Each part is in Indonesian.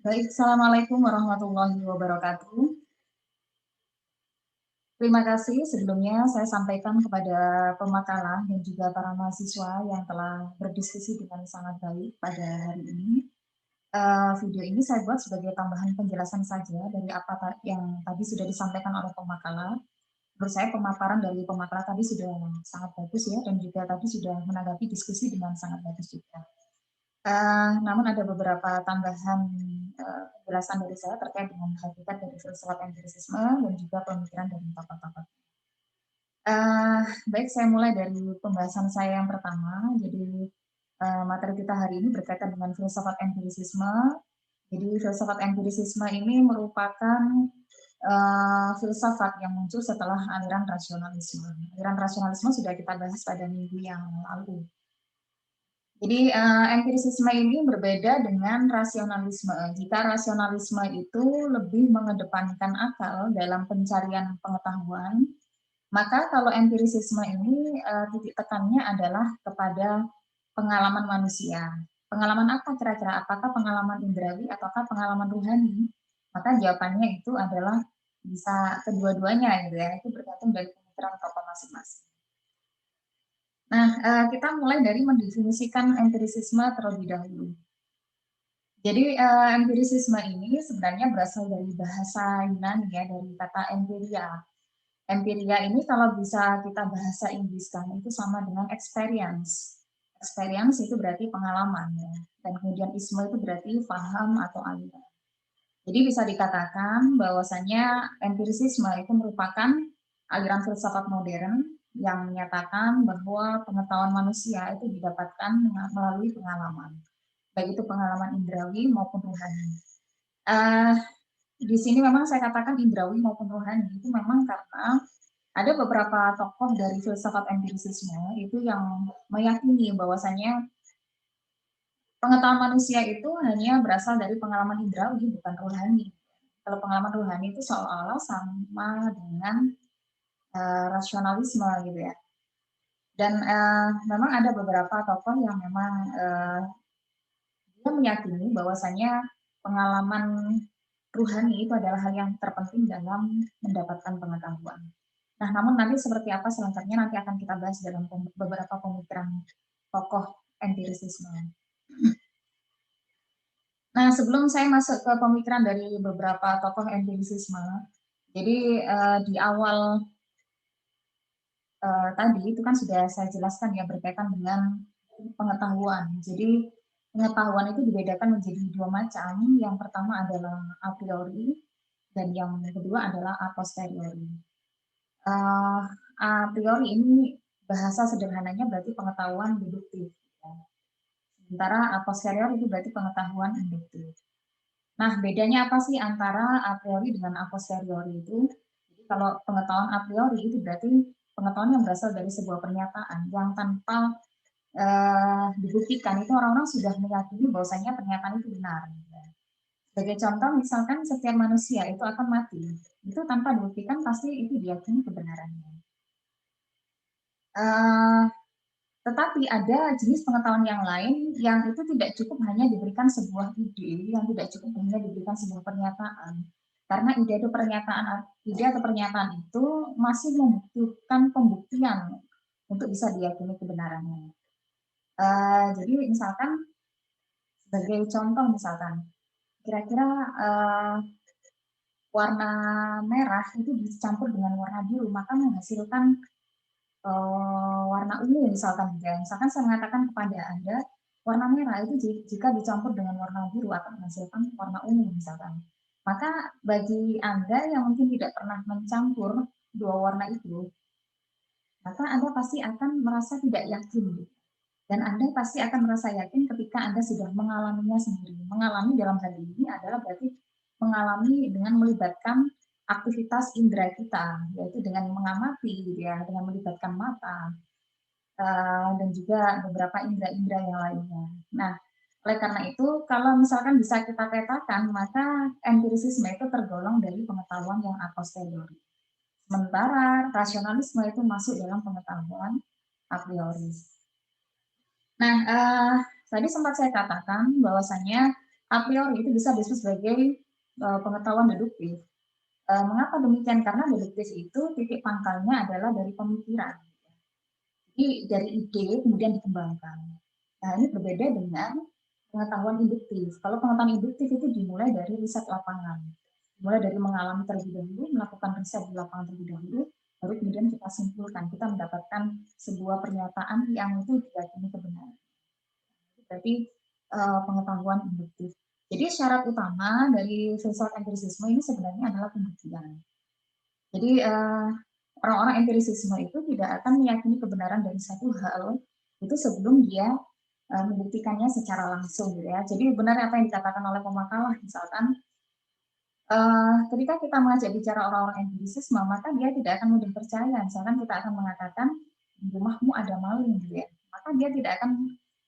Baik, assalamualaikum warahmatullahi wabarakatuh. Terima kasih sebelumnya saya sampaikan kepada pemakalah dan juga para mahasiswa yang telah berdiskusi dengan sangat baik pada hari ini. Video ini saya buat sebagai tambahan penjelasan saja dari apa yang tadi sudah disampaikan oleh pemakalah. Menurut saya pemaparan dari pemakalah tadi sudah sangat bagus ya, dan juga tadi sudah menanggapi diskusi dengan sangat bagus juga. Namun ada beberapa tambahan, penjelasan dari saya terkait dengan hakikat dari filsafat empirisisme dan juga pemikiran dari tokoh-tokoh. Eee, Baik, saya mulai dari pembahasan saya yang pertama. Jadi, materi kita hari ini berkaitan dengan filsafat empirisisme. Jadi filsafat empirisisme ini merupakan, filsafat yang muncul setelah aliran rasionalisme. Aliran rasionalisme sudah kita bahas pada minggu yang lalu. Jadi, empirisisme ini berbeda dengan rasionalisme. Jika rasionalisme itu lebih mengedepankan akal dalam pencarian pengetahuan, maka kalau empirisisme ini, titik tekannya adalah kepada pengalaman manusia. Pengalaman apa kira-kira? Apakah pengalaman indrawi ataukah pengalaman ruhani? Maka jawabannya itu adalah bisa kedua-duanya gitu ya, itu bergantung dari pemikiran tokoh masing-masing. Nah, kita mulai dari mendefinisikan empirisisme terlebih dahulu. Jadi, empirisisme ini sebenarnya berasal dari bahasa Yunani ya, dari kata empiria. Empiria ini kalau bisa kita bahasa Inggriskan itu sama dengan experience. Experience itu berarti pengalaman ya, dan kemudian isme itu berarti paham atau aliran. Jadi bisa dikatakan bahwasanya empirisisme itu merupakan aliran filsafat modern yang menyatakan bahwa pengetahuan manusia itu didapatkan melalui pengalaman, baik itu pengalaman indrawi maupun rohani. Uh, di sini memang saya katakan indrawi maupun rohani itu memang karena ada beberapa tokoh dari filsafat empirisisme itu yang meyakini bahwasanya pengetahuan manusia itu hanya berasal dari pengalaman indrawi, bukan rohani. Kalau pengalaman rohani itu seolah-olah sama dengan rasionalisme gitu ya. Dan memang ada beberapa tokoh yang memang dia meyakini bahwasanya pengalaman ruhani itu adalah hal yang terpenting dalam mendapatkan pengetahuan. Nah, namun nanti seperti apa selengkapnya nanti akan kita bahas dalam beberapa pemikiran tokoh empirisisme. Nah, sebelum saya masuk ke pemikiran dari beberapa tokoh empirisisme, jadi di awal tadi itu kan sudah saya jelaskan ya berkaitan dengan pengetahuan. Jadi pengetahuan itu dibedakan menjadi dua macam. Yang pertama adalah a priori dan yang kedua adalah a posteriori. A priori ini bahasa sederhananya berarti pengetahuan deduktif. Ya. Sementara a posteriori itu berarti pengetahuan induktif. Nah, bedanya apa sih antara a priori dengan a posteriori itu? Jadi kalau pengetahuan a priori itu berarti pengetahuan yang berasal dari sebuah pernyataan yang tanpa dibuktikan itu orang-orang sudah meyakini bahwasanya pernyataan itu benar. Sebagai contoh, misalkan setiap manusia itu akan mati, itu tanpa dibuktikan pasti itu diyakini kebenarannya. Uh, Tetapi ada jenis pengetahuan yang lain yang itu tidak cukup hanya diberikan sebuah ide, yang tidak cukup hanya diberikan sebuah pernyataan. Karena ide atau pernyataan itu masih membutuhkan pembuktian untuk bisa diyakini kebenarannya. Jadi misalkan sebagai contoh misalkan, kira-kira warna merah itu dicampur dengan warna biru, maka menghasilkan warna ungu misalkan ya. Misalkan saya mengatakan kepada Anda, warna merah itu jika dicampur dengan warna biru akan menghasilkan warna ungu misalkan. Maka bagi Anda yang mungkin tidak pernah mencampur dua warna itu, maka Anda pasti akan merasa tidak yakin. Dan Anda pasti akan merasa yakin ketika Anda sudah mengalaminya sendiri. Mengalami dalam hal ini adalah berarti mengalami dengan melibatkan aktivitas indera kita, yaitu dengan mengamati, gitu ya, dengan melibatkan mata, dan juga beberapa indera-indera yang lainnya. Nah, oleh karena itu, kalau misalkan bisa kita petakan, maka empirisisme itu tergolong dari pengetahuan yang a posteriori. Sementara rasionalisme itu masuk dalam pengetahuan a priori. Nah, tadi sempat saya katakan bahwasanya a priori itu bisa disebut sebagai pengetahuan deduktif. Mengapa demikian? Karena deduktif itu titik pangkalnya adalah dari pemikiran. Jadi dari ide kemudian dikembangkan. Nah, ini berbeda dengan pengetahuan induktif. Kalau pengetahuan induktif itu dimulai dari riset lapangan. Mulai dari mengalami terlebih dahulu, melakukan riset di lapangan terlebih dahulu, baru kemudian kita simpulkan, kita mendapatkan sebuah pernyataan yang itu diyakini kebenaran. Berarti pengetahuan induktif. Jadi syarat utama dari filsafat empirisisme ini sebenarnya adalah pembuktian. Jadi orang-orang empirisisme itu tidak akan meyakini kebenaran dari satu hal itu sebelum dia membuktikannya secara langsung, gitu ya. Jadi benar apa yang dikatakan oleh pemakalah, misalkan ketika kita mengajak bicara orang-orang empirisisme, maka dia tidak akan mudah percaya. Misalkan kita akan mengatakan di rumahmu ada maling, gitu ya. Maka dia tidak akan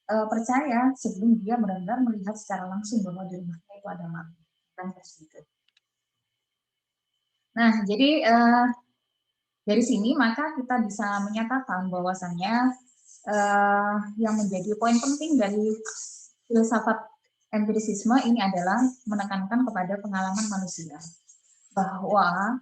percaya sebelum dia benar-benar melihat secara langsung bahwa di rumahnya itu ada maling. Kan seperti itu. Nah, jadi dari sini maka kita bisa menyatakan bahwasannya yang menjadi poin penting dari filsafat empirisisme ini adalah menekankan kepada pengalaman manusia, bahwa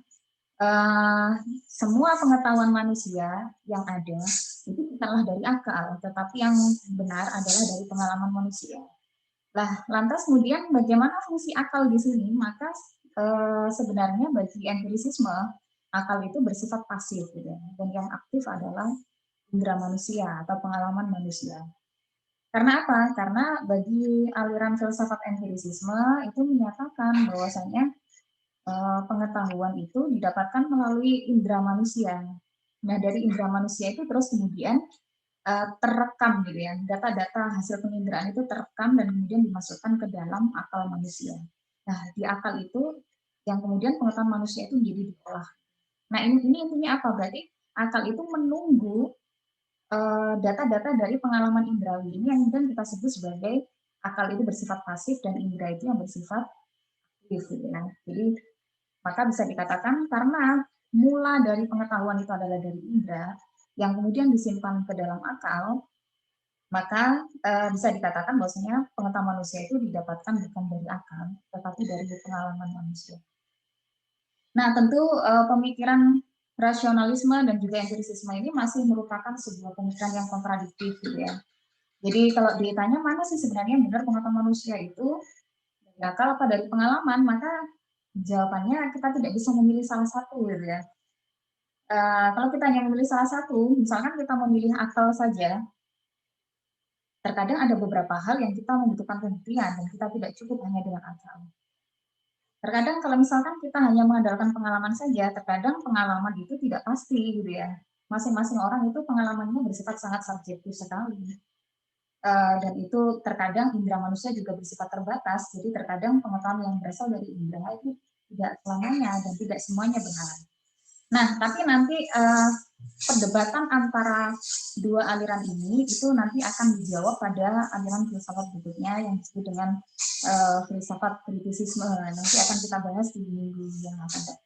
semua pengetahuan manusia yang ada itu bukanlah dari akal, tetapi yang benar adalah dari pengalaman manusia. Lah, lantas kemudian bagaimana fungsi akal di sini? Maka sebenarnya bagi empirisisme akal itu bersifat pasif, gitu. Dan yang aktif adalah indera manusia atau pengalaman manusia. Karena apa? Karena bagi aliran filsafat empirisisme itu menyatakan bahwasanya pengetahuan itu didapatkan melalui indera manusia. Nah, dari indera manusia itu terus kemudian terekam, gitu ya, data-data hasil penginderaan itu terekam dan kemudian dimasukkan ke dalam akal manusia. Nah, di akal itu yang kemudian pengetahuan manusia itu menjadi diolah. Nah, ini intinya apa? Berarti akal itu menunggu data-data dari pengalaman indrawi ini yang kemudian kita sebut sebagai akal itu bersifat pasif dan indera itu yang bersifat aktif, gitu ya. Jadi maka bisa dikatakan karena mula dari pengetahuan itu adalah dari indera yang kemudian disimpan ke dalam akal, maka bisa dikatakan bahwasanya pengetahuan manusia itu didapatkan bukan dari akal, tetapi dari pengalaman manusia. Nah, tentu pemikiran rasionalisme dan juga empirisisme ini masih merupakan sebuah pemikiran yang kontradiktif, gitu ya. Jadi kalau ditanya mana sih sebenarnya benar pengetahuan manusia itu dari akal apa dari pengalaman, maka jawabannya kita tidak bisa memilih salah satu, gitu ya. Kalau kita hanya memilih salah satu, misalkan kita memilih akal saja, terkadang ada beberapa hal yang kita membutuhkan pembuktian dan kita tidak cukup hanya dengan akal. Terkadang kalau misalkan kita hanya mengandalkan pengalaman saja, terkadang pengalaman itu tidak pasti, gitu ya. Masing-masing orang itu pengalamannya bersifat sangat subjektif sekali. Dan itu terkadang indera manusia juga bersifat terbatas, jadi terkadang pengetahuan yang berasal dari indera itu tidak selamanya dan tidak semuanya benar. Nah, tapi nanti perdebatan antara dua aliran ini itu nanti akan dijawab pada aliran filsafat berikutnya yang disebut dengan filsafat kritisisme. Nanti akan kita bahas di minggu yang akan datang.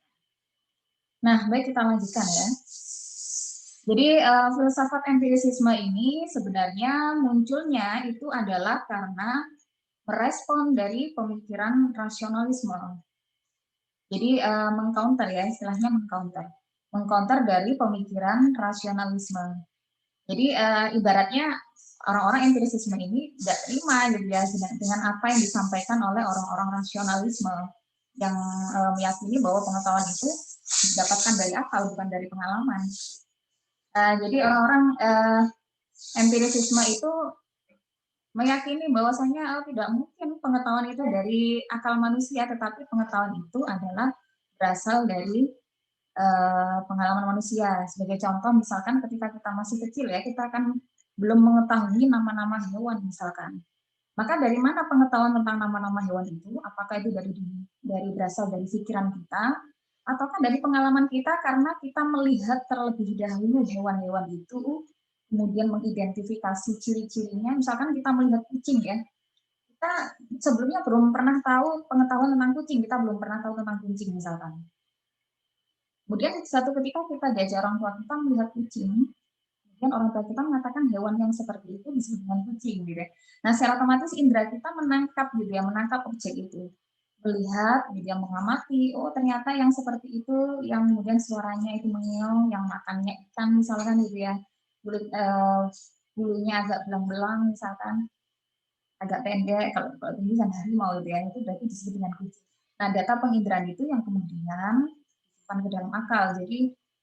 Nah, baik kita lanjutkan ya. Jadi filsafat empirisisme ini sebenarnya munculnya itu adalah karena merespon dari pemikiran rasionalisme. Jadi mengcounter ya, istilahnya mengcounter dari pemikiran rasionalisme. Jadi ibaratnya orang-orang empirisisme ini tidak terima, gitu ya, dengan apa yang disampaikan oleh orang-orang rasionalisme yang meyakini bahwa pengetahuan itu didapatkan dari akal bukan dari pengalaman. Jadi orang-orang empirisisme itu meyakini bahwasanya tidak mungkin pengetahuan itu dari akal manusia, tetapi pengetahuan itu adalah berasal dari pengalaman manusia. Sebagai contoh, misalkan ketika kita masih kecil ya, kita akan belum mengetahui nama-nama hewan misalkan. Maka dari mana pengetahuan tentang nama-nama hewan itu? Apakah itu dari berasal dari pikiran kita, ataukah dari pengalaman kita karena kita melihat terlebih dahulu hewan-hewan itu, kemudian mengidentifikasi ciri-cirinya. Misalkan kita melihat kucing ya, kita sebelumnya belum pernah tahu pengetahuan tentang kucing, kita belum pernah tahu tentang kucing misalkan. Kemudian suatu ketika kita diajak orang tua kita melihat kucing, Kemudian orang tua kita mengatakan hewan yang seperti itu disebut dengan kucing gitu ya. Nah, secara otomatis indera kita menangkap gitu ya, menangkap objek itu. Melihat, gitu ya, mengamati, oh ternyata yang seperti itu, yang kemudian suaranya itu mengeong, yang makannya ikan misalkan gitu ya, kulit bulunya agak belang-belang misalkan, agak pendek, kalau kalau tinggi kan harimau gitu ya, itu berarti disebut dengan kucing. Nah, data penginderaan itu yang kemudian dimasukkan ke dalam akal. Jadi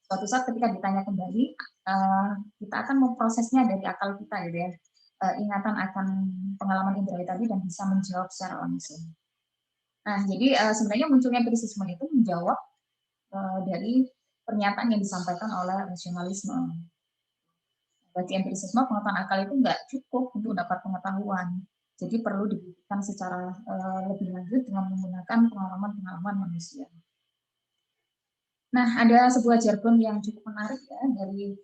suatu saat ketika ditanya kembali, kita akan memprosesnya dari akal kita gitu ya, ingatan akan pengalaman indera tadi dan bisa menjawab secara langsung. Nah, jadi sebenarnya munculnya empirisisme itu menjawab dari pernyataan yang disampaikan oleh rasionalisme. Bagi empirisisme, pengetahuan akal itu nggak cukup untuk dapat pengetahuan. Jadi perlu dibuktikan secara lebih lanjut dengan menggunakan pengalaman-pengalaman manusia. Nah, ada sebuah jargon yang cukup menarik ya dari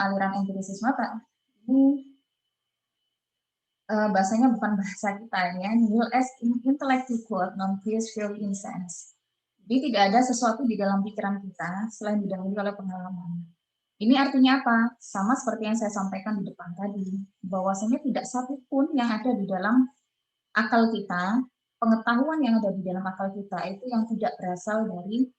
aliran empirisisme, Pak. Ini bahasanya bukan bahasa kita ya. Nihil est in intellectu quod non quis filii in sense. Jadi tidak ada sesuatu di dalam pikiran kita selain didahului oleh pengalaman. Ini artinya apa? Sama seperti yang saya sampaikan di depan tadi, bahwasanya tidak satu pun yang ada di dalam akal kita, pengetahuan yang ada di dalam akal kita itu yang tidak berasal dari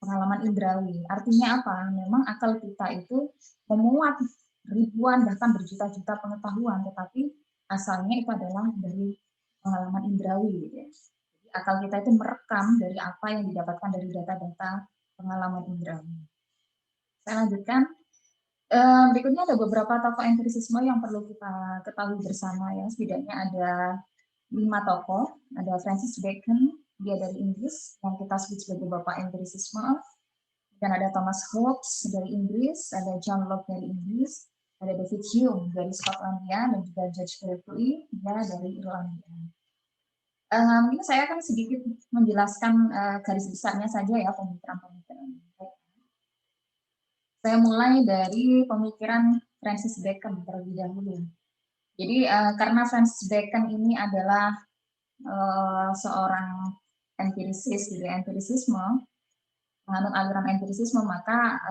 pengalaman indrawi. Artinya apa? Memang akal kita itu memuat ribuan bahkan berjuta-juta pengetahuan, tetapi asalnya itu adalah dari pengalaman indrawi gitu ya. Jadi akal kita itu merekam dari apa yang didapatkan dari data-data pengalaman indrawi. Saya lanjutkan. Berikutnya ada beberapa tokoh empirisisme yang perlu kita ketahui bersama ya. Setidaknya ada 5 tokoh. Ada Francis Bacon, dia dari Inggris, yang kita sebut sebagai bapak empirisisme. Dan ada Thomas Hobbes dari Inggris, ada John Locke dari Inggris, ada David Hume dari Skotlandia, dan juga George Berkeley, dia dari Irlandia. Mungkin saya akan sedikit menjelaskan garis besarnya saja ya pemikiran-pemikiran. Saya mulai dari pemikiran Francis Bacon terlebih dahulu. Jadi karena Francis Bacon ini adalah seorang empirisis, gitu ya, empirisisme, menganut aliran empirisisme, maka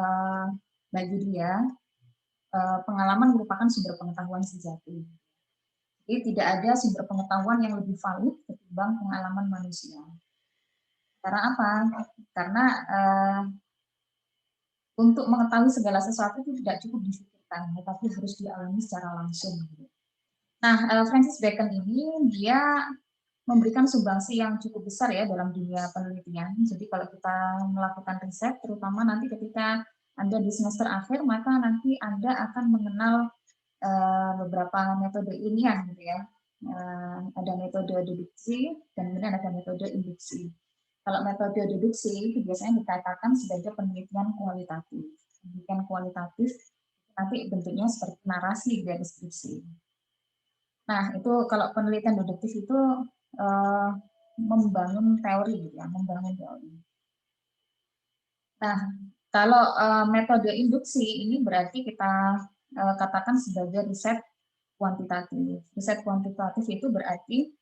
bagi dia pengalaman merupakan sumber pengetahuan sejati. Jadi tidak ada sumber pengetahuan yang lebih valid ketimbang pengalaman manusia. Karena apa? Karena untuk mengetahui segala sesuatu itu tidak cukup difikirkan, tetapi harus dialami secara langsung. Nah, Francis Bacon ini dia memberikan sumbangsi yang cukup besar ya dalam dunia penelitian. Jadi kalau kita melakukan riset, terutama nanti ketika Anda di semester akhir, maka nanti Anda akan mengenal beberapa metode ilmiah gitu ya. Ada metode deduksi dan kemudian ada metode induksi. Kalau metode deduksi itu biasanya dikatakan sebagai penelitian kualitatif. Penelitian kualitatif nanti bentuknya seperti narasi dan deskripsi. Nah, itu kalau penelitian deduktif itu membangun teori gitu ya, membangun teori. Nah, kalau metode induksi ini berarti kita katakan sebagai riset kuantitatif. Riset kuantitatif itu berarti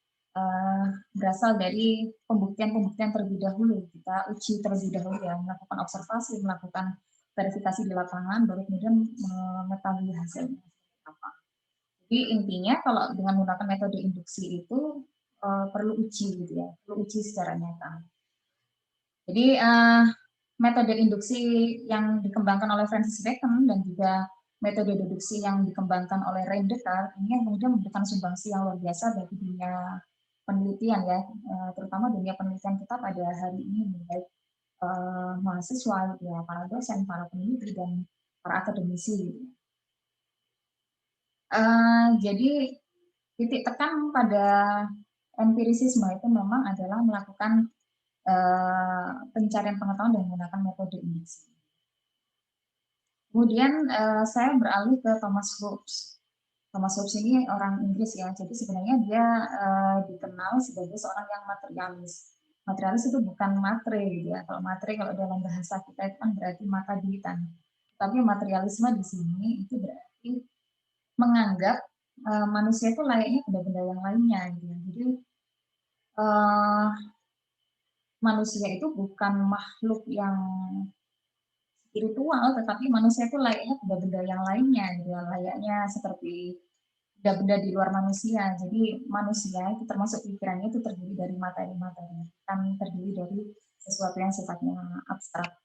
berasal dari pembuktian-pembuktian terlebih dahulu. Kita uji terlebih dahulu ya, melakukan observasi, melakukan verifikasi di lapangan, baru kemudian mengetahui hasilnya apa. Jadi intinya kalau dengan menggunakan metode induksi itu perlu uji gitu ya, perlu uji secara nyata. Jadi metode induksi yang dikembangkan oleh Francis Bacon dan juga metode deduksi yang dikembangkan oleh René Descartes ini yang kemudian memberikan sumbangsi yang luar biasa bagi dunia penelitian ya, terutama dunia penelitian kita pada hari ini, baik mahasiswa, ya, para dosen, para peneliti, dan para akademisi. Jadi titik tekan pada empirisisme itu memang adalah melakukan pencarian pengetahuan dengan menggunakan metode induksi. Kemudian saya beralih ke Thomas Hobbes. Thomas Hobbes ini orang Inggris ya, jadi sebenarnya dia dikenal sebagai seorang yang materialis. Materialis itu bukan matre gitu ya. Kalau matre kalau dalam bahasa kita itu kan berarti mata duitan. Tapi materialisme di sini itu berarti menganggap manusia itu layaknya benda-benda yang lainnya gitu ya. Jadi manusia itu bukan makhluk yang spiritual, tetapi manusia itu layaknya benda-benda yang lainnya gitu ya, layaknya seperti benda-benda di luar manusia. Jadi manusia itu termasuk pikirannya itu terdiri dari materi-materi, kan terdiri dari sesuatu yang sifatnya abstrak.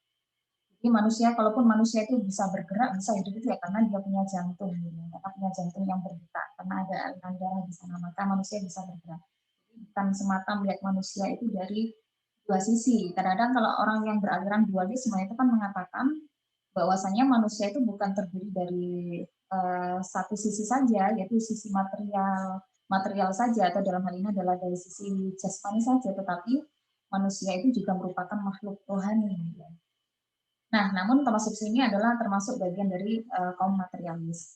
Jadi manusia, kalaupun manusia itu bisa bergerak, bisa hidup itu ya karena dia punya jantung, gitu. Karena punya jantung yang berdetak, karena ada aliran darah di sana, maka manusia bisa bergerak. Bukan semata melihat manusia itu dari dua sisi. Kadang-kadang kalau orang yang beraliran dualisme itu kan mengatakan bahwasanya manusia itu bukan terdiri dari satu sisi saja, yaitu sisi material material saja, atau dalam hal ini adalah dari sisi jasmani saja, tetapi manusia itu juga merupakan makhluk rohani. Nah, namun Thomas Hobbes ini adalah termasuk bagian dari kaum materialis.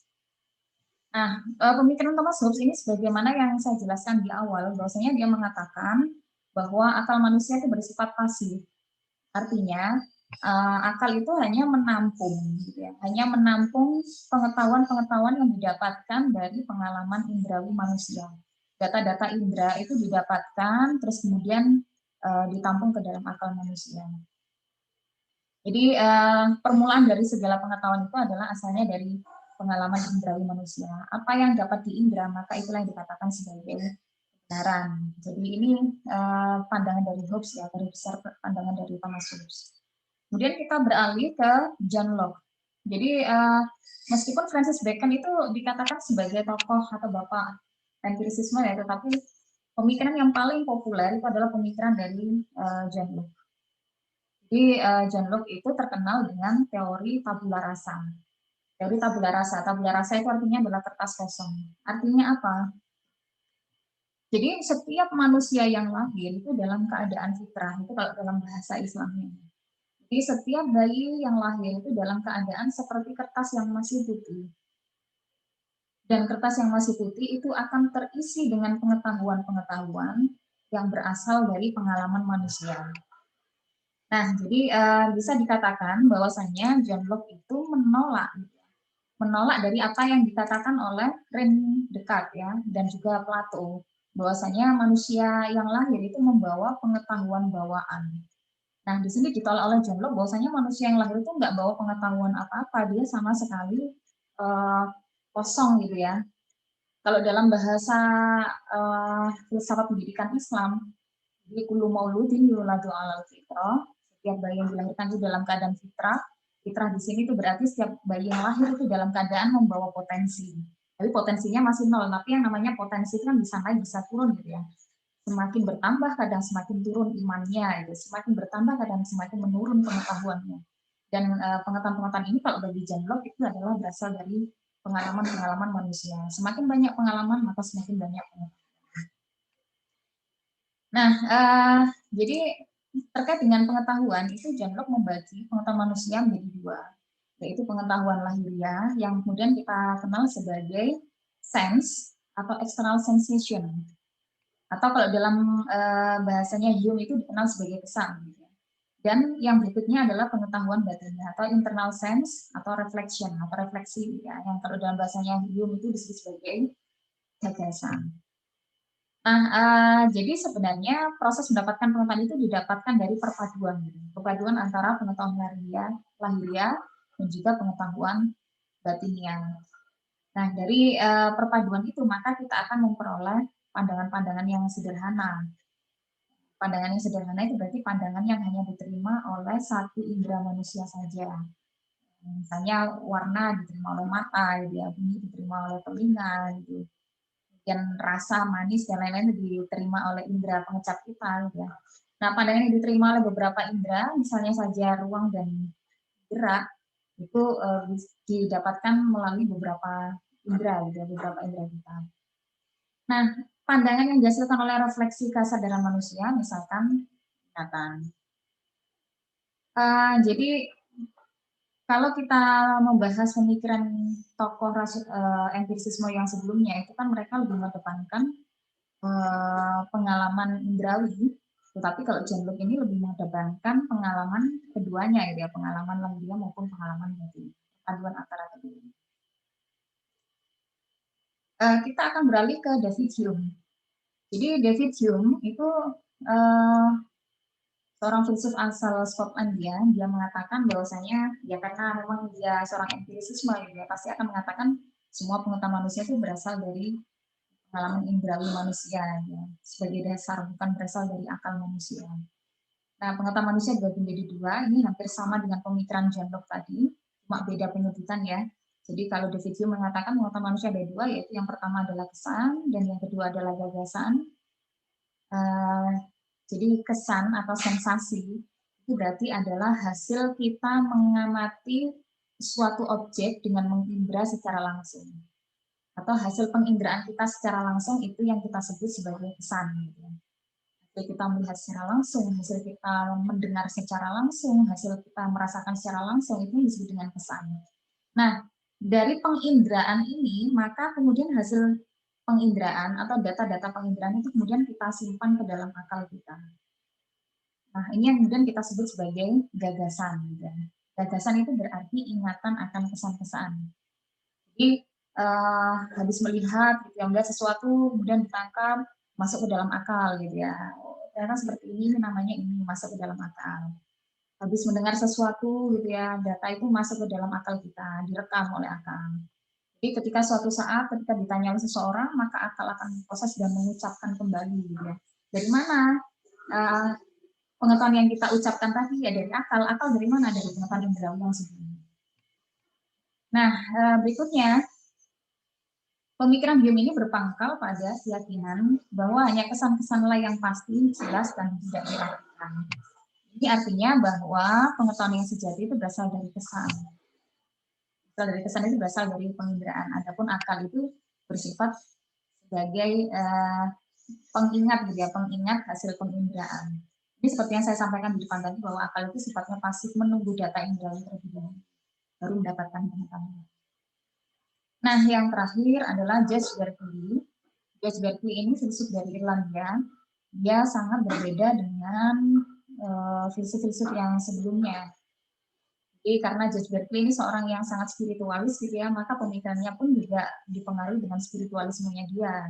Nah, pemikiran Thomas Hobbes ini sebagaimana yang saya jelaskan di awal, bahwasanya dia mengatakan bahwa akal manusia itu bersifat pasif. Artinya, akal itu hanya menampung, gitu ya, hanya menampung pengetahuan-pengetahuan yang didapatkan dari pengalaman indrawi manusia. Data-data indera itu didapatkan, terus kemudian ditampung ke dalam akal manusia. Jadi permulaan dari segala pengetahuan itu adalah asalnya dari pengalaman indrawi manusia. Apa yang dapat diindra, maka itulah yang dikatakan sebagai kebenaran. Jadi ini pandangan dari Hobbes ya, dari besar pandangan dari Thomas Hobbes. Kemudian kita beralih ke John Locke. Jadi meskipun Francis Bacon itu dikatakan sebagai tokoh atau bapak empirisisme ya, tetapi pemikiran yang paling populer itu adalah pemikiran dari John Locke. Jadi John Locke itu terkenal dengan teori tabula rasa. Teori tabula rasa itu artinya adalah kertas kosong. Artinya apa? Jadi setiap manusia yang lahir itu dalam keadaan fitrah, itu kalau dalam bahasa Islamnya. Jadi setiap bayi yang lahir itu dalam keadaan seperti kertas yang masih putih. Dan kertas yang masih putih itu akan terisi dengan pengetahuan-pengetahuan yang berasal dari pengalaman manusia. Nah, jadi bisa dikatakan bahwasanya John Locke itu menolak dari apa yang dikatakan oleh René Descartes ya, dan juga Plato, bahwasanya manusia yang lahir itu membawa pengetahuan bawaan. Nah, di sini ditolak oleh John Locke bahwasanya manusia yang lahir itu nggak bawa pengetahuan apa-apa, dia sama sekali kosong gitu ya. Kalau dalam bahasa filsafat pendidikan Islam, jadi kullu mauludin yuladu alal fitrah, setiap bayi yang dilahirkan itu dalam keadaan fitrah. Fitrah di sini itu berarti setiap bayi yang lahir itu dalam keadaan membawa potensi. Tapi potensinya masih nol, tapi yang namanya potensi kan bisa naik, bisa turun gitu ya. Semakin bertambah, kadang semakin turun imannya, gitu. Semakin bertambah, kadang semakin menurun pengetahuannya. Dan pengetahuan-pengetahuan ini kalau bagi John Locke itu adalah berasal dari pengalaman-pengalaman manusia. Semakin banyak pengalaman, maka semakin banyak pengetahuan. Nah, jadi terkait dengan pengetahuan itu John Locke membagi pengetahuan manusia menjadi dua, yaitu pengetahuan lahiriah yang kemudian kita kenal sebagai sense atau external sensation, atau kalau dalam bahasanya Hume itu dikenal sebagai kesan. Dan yang berikutnya adalah pengetahuan batinnya atau internal sense atau reflection atau refleksi ya, yang kalau dalam bahasanya Hume itu disebut sebagai gagasan. Nah, jadi sebenarnya proses mendapatkan pengetahuan itu didapatkan dari perpaduan antara pengetahuan lahiriah dan juga pengetahuan batiniah. Nah, dari perpaduan itu maka kita akan memperoleh pandangan-pandangan yang sederhana. Pandangan yang sederhana itu berarti pandangan yang hanya diterima oleh satu indera manusia saja. Misalnya warna diterima oleh mata, bunyi diterima oleh telinga, gitu. Dan rasa manis dan lain-lain diterima oleh indera pengecap kita ya. Nah, pandangan yang diterima oleh beberapa indera, misalnya saja ruang dan gerak, itu didapatkan melalui beberapa indera, gitu, beberapa indera kita. Nah, pandangan yang dihasilkan oleh refleksi kesadaran manusia, misalkan ingatan. Jadi kalau kita membahas pemikiran tokoh empirisisme yang sebelumnya, itu kan mereka lebih mengedepankan pengalaman indrawi, tetapi kalau John Locke ini lebih mengedepankan pengalaman keduanya, ya, pengalaman lahiriah maupun pengalaman batin, paduan antara keduanya. Kita akan beralih ke David Hume. Jadi David Hume itu seorang filsuf asal Scotland dia mengatakan bahwasanya ya karena memang dia seorang empirisisme ya, pasti akan mengatakan semua pengetahuan manusia itu berasal dari pengalaman indrawi manusia ya, sebagai dasar bukan berasal dari akal manusia. Nah, pengetahuan manusia dibagi menjadi dua, ini hampir sama dengan pemikiran John Locke tadi, cuma beda penyebutan ya. Jadi kalau David Hume mengatakan pengetahuan manusia ada dua, yaitu yang pertama adalah kesan dan yang kedua adalah gagasan. Jadi kesan atau sensasi itu berarti adalah hasil kita mengamati suatu objek dengan mengindra secara langsung. Atau hasil penginderaan kita secara langsung itu yang kita sebut sebagai kesan. Gitu. Hasil kita melihat secara langsung, hasil kita mendengar secara langsung, hasil kita merasakan secara langsung itu disebut dengan kesan. Nah, dari penginderaan ini, maka kemudian hasil penginderaan atau data-data penginderaan itu kemudian kita simpan ke dalam akal kita. Nah, ini yang kemudian kita sebut sebagai gagasan. Gitu. Gagasan itu berarti ingatan akan kesan-kesan. Jadi habis melihat, gitu ya, melihat sesuatu, kemudian ditangkap, masuk ke dalam akal, gitu ya. Ternyata seperti ini, namanya ini masuk ke dalam akal. Habis mendengar sesuatu, gitu ya, data itu masuk ke dalam akal kita, direkam oleh akal. Jadi ketika suatu saat, ketika ditanya oleh seseorang, maka akal akan memproses dan mengucapkan kembali, gitu ya. Dari mana? Pengetahuan yang kita ucapkan tadi ya dari akal. Akal dari mana? Dari pengetahuan inderawi yang sebelumnya. Nah, berikutnya, pemikiran Hume ini berpangkal pada keyakinan bahwa hanya kesan-kesanlah yang pasti, jelas, dan tidak diragukan. Ini artinya bahwa pengetahuan yang sejati itu berasal dari kesan. Berasal dari kesan itu berasal dari penginderaan. Adapun akal itu bersifat sebagai pengingat, gitu ya, pengingat hasil penginderaan. Ini seperti yang saya sampaikan di depan tadi bahwa akal itu sifatnya pasif menunggu data indera terlebih dahulu baru mendapatkan pengetahuan. Nah, yang terakhir adalah Judge Berkeley. Judge Berkeley ini filsuf dari Irlandia. Dia sangat berbeda dengan filsuf-filsuf yang sebelumnya. Jadi karena Judge Berkeley ini seorang yang sangat spiritualis gitu ya, maka pemikirannya pun juga dipengaruhi dengan spiritualismenya dia.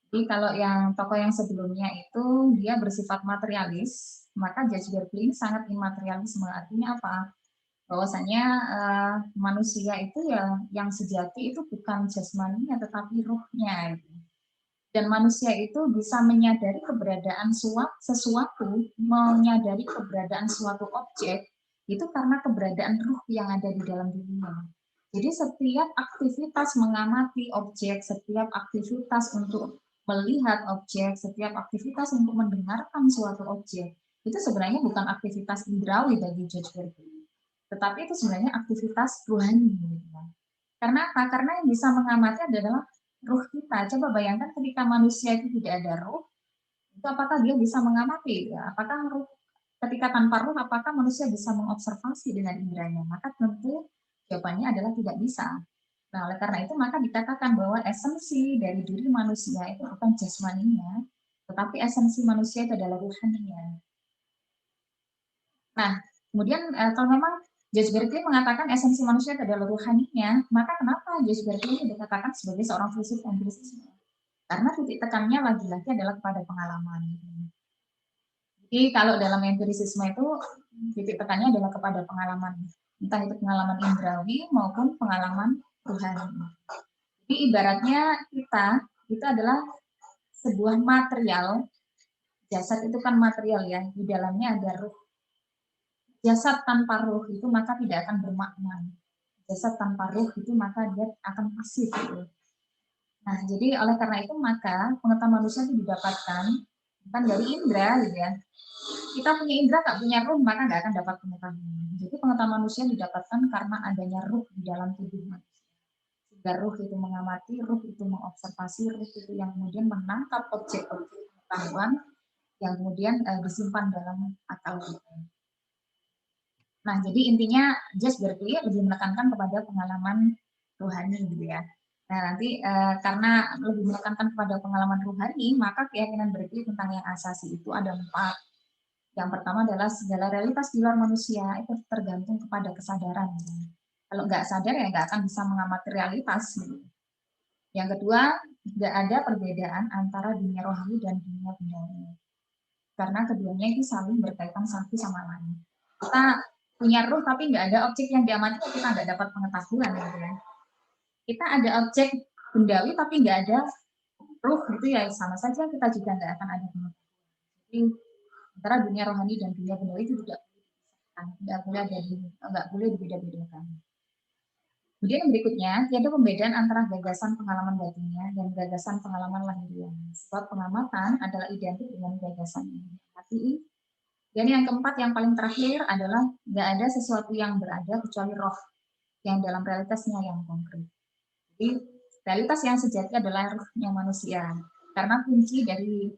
Jadi kalau yang tokoh yang sebelumnya itu dia bersifat materialis, maka Judge Berkeley sangat immaterialisme. Artinya apa? Bahwasanya manusia itu ya yang sejati itu bukan jasmaninya tetapi ruhnya. Gitu. Dan manusia itu bisa menyadari keberadaan sesuatu, menyadari keberadaan suatu objek itu karena keberadaan ruh yang ada di dalam dirinya. Jadi setiap aktivitas mengamati objek, setiap aktivitas untuk melihat objek, setiap aktivitas untuk mendengarkan suatu objek, itu sebenarnya bukan aktivitas indrawi bagi George Berkeley, tetapi itu sebenarnya aktivitas ruhani. Karena apa? Karena yang bisa mengamati adalah ruh kita. Coba bayangkan ketika manusia itu tidak ada ruh, itu apakah dia bisa mengamati? Ya, apakah ruh ketika tanpa ruh, apakah manusia bisa mengobservasi dengan inderanya? Maka tentu jawabannya adalah tidak bisa. Nah, oleh karena itu maka dikatakan bahwa esensi dari diri manusia itu bukan jasmaninya, tetapi esensi manusia itu adalah ruhaninya. Nah, kemudian kalau memang Judge Berkeley mengatakan esensi manusia adalah ruhaninya, maka kenapa Judge Berkeley dikatakan sebagai seorang filsuf empirisisme? Karena titik tekannya lagi-lagi adalah kepada pengalaman. Jadi kalau dalam empirisisme itu titik tekannya adalah kepada pengalaman, entah itu pengalaman indrawi maupun pengalaman ruhani. Jadi ibaratnya kita adalah sebuah material, jasad itu kan material ya, di dalamnya ada ruh. Jasad tanpa ruh itu maka tidak akan bermakna. Jasad tanpa ruh itu maka dia akan pasif. Gitu. Nah, jadi oleh karena itu maka pengetahuan manusia itu didapatkan bukan dari indera, gitu ya. Kita punya indera, nggak punya ruh, maka nggak akan dapat pengetahuan. Jadi pengetahuan manusia didapatkan karena adanya ruh di dalam tubuh manusia. Sehingga ruh itu mengamati, ruh itu mengobservasi, ruh itu yang kemudian menangkap objek-objek pengetahuan yang kemudian disimpan dalam akal kita. Nah, jadi intinya Judge Berkeley lebih menekankan kepada pengalaman rohani gitu ya. Nah, nanti karena lebih menekankan kepada pengalaman rohani, maka keyakinan Berkeley tentang yang asasi itu ada 4. Yang pertama adalah segala realitas di luar manusia itu tergantung kepada kesadaran. Kalau nggak sadar ya nggak akan bisa mengamati realitas. Yang kedua, tidak ada perbedaan antara dunia rohani dan dunia benda. karena keduanya itu saling berkaitan satu sama lain. Kita punya ruh tapi nggak ada objek yang diamati, kita nggak dapat pengetahuan gitu ya. Kita ada objek bendawi tapi nggak ada ruh gitu ya, sama saja kita juga nggak akan ada pengetahuan. Jadi antara dunia rohani dan dunia bendawi itu tidak nggak boleh dibeda-bedakan. Kemudian yang berikutnya, tiada pembedaan antara gagasan pengalaman batinnya dan gagasan pengalaman lahiriah. Sebab pengamatan adalah identik dengan gagasan ini. Hati. Dan yang keempat, yang paling terakhir adalah nggak ada sesuatu yang berada kecuali roh yang dalam realitasnya yang konkret. Jadi realitas yang sejati adalah rohnya manusia. Karena kunci dari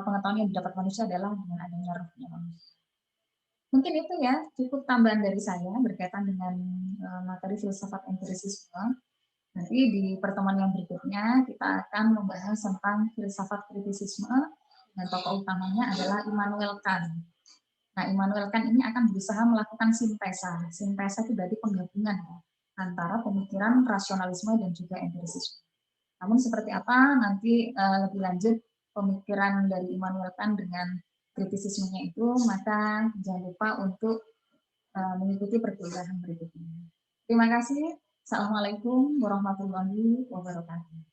pengetahuan yang didapat manusia adalah dengan adanya rohnya manusia. Mungkin itu ya, cukup tambahan dari saya berkaitan dengan materi filsafat empirisisme. Nanti di pertemuan yang berikutnya kita akan membahas tentang filsafat kritisisme dan tokoh utamanya adalah Immanuel Kant. Nah, Immanuel Kant ini akan berusaha melakukan sintesa. Sintesa itu berarti penggabungan antara pemikiran rasionalisme dan juga empirisisme. Namun seperti apa nanti lebih lanjut pemikiran dari Immanuel Kant dengan kritisismenya itu, maka jangan lupa untuk mengikuti perkuliahan berikutnya. Terima kasih. Assalamualaikum warahmatullahi wabarakatuh.